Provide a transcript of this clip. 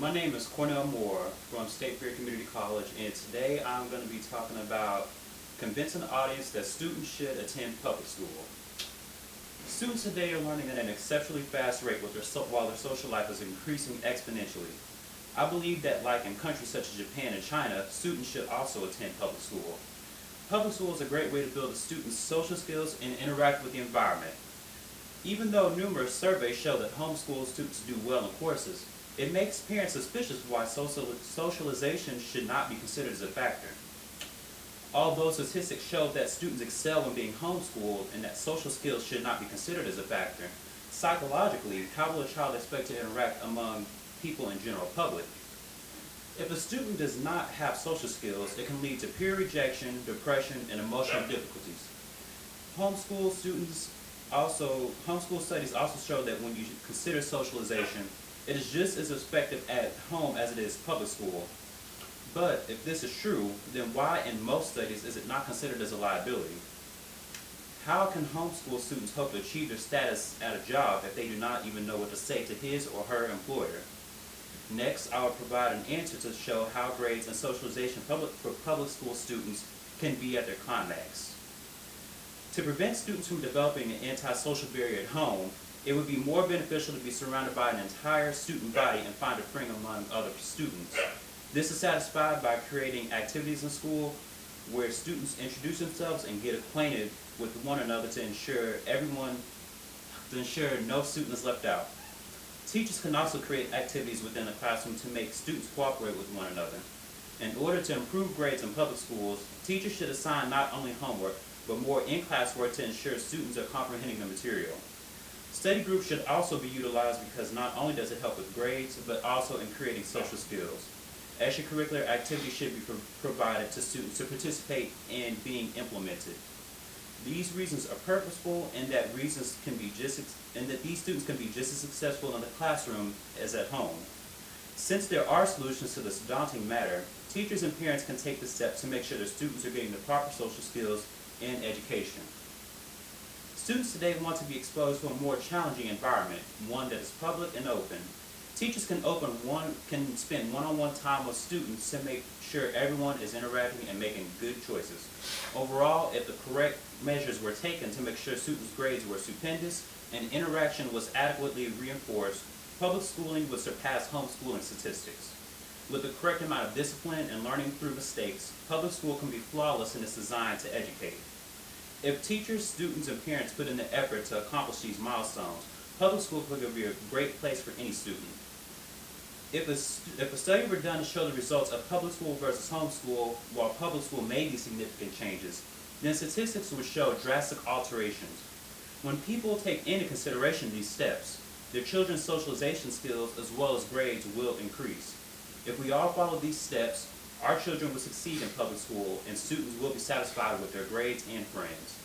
My name is Kornell from State Fair Community College, and today I'm going to be talking about convincing the audience that students should attend public school. Students today are learning at an exceptionally fast rate while their social life is increasing exponentially. I believe that, like in countries such as Japan and China, students should also attend public school. Public school is a great way to build a student's social skills and interact with the environment. Even though numerous surveys show that homeschool students do well in courses, it makes parents suspicious why socialization should not be considered as a factor. Although statistics show that students excel when being homeschooled and that social skills should not be considered as a factor, psychologically, how will a child expect to interact among people in general public? If a student does not have social skills, it can lead to peer rejection, depression, and emotional difficulties. Homeschool studies also show that when you consider socialization, it is just as effective at home as it is public school. But if this is true, then why in most studies is it not considered as a liability? How can homeschool students hope to achieve their status at a job if they do not even know what to say to his or her employer? Next, I will provide an answer to show how grades and socialization for public school students can be at their climax. To prevent students from developing an antisocial barrier at home, it would be more beneficial to be surrounded by an entire student body and find a friend among other students. This is satisfied by creating activities in school where students introduce themselves and get acquainted with one another to ensure no student is left out. Teachers can also create activities within the classroom to make students cooperate with one another. In order to improve grades in public schools, teachers should assign not only homework, but more in-class work to ensure students are comprehending the material. Study groups should also be utilized because not only does it help with grades, but also in creating social skills. Extracurricular activities should be provided to students to participate in being implemented. These reasons are purposeful and that these students can be just as successful in the classroom as at home. Since there are solutions to this daunting matter, teachers and parents can take the steps to make sure their students are getting the proper social skills in education. Students today want to be exposed to a more challenging environment, one that is public and open. Teachers can spend one-on-one time with students to make sure everyone is interacting and making good choices. Overall, if the correct measures were taken to make sure students' grades were stupendous and interaction was adequately reinforced, public schooling would surpass homeschooling statistics. With the correct amount of discipline and learning through mistakes, public school can be flawless in its design to educate. If teachers, students, and parents put in the effort to accomplish these milestones, public school could be a great place for any student. If a study were done to show the results of public school versus homeschool, while public school may be significant changes, then statistics would show drastic alterations. When people take into consideration these steps, their children's socialization skills as well as grades will increase. If we all follow these steps, our children will succeed in public school and students will be satisfied with their grades and friends.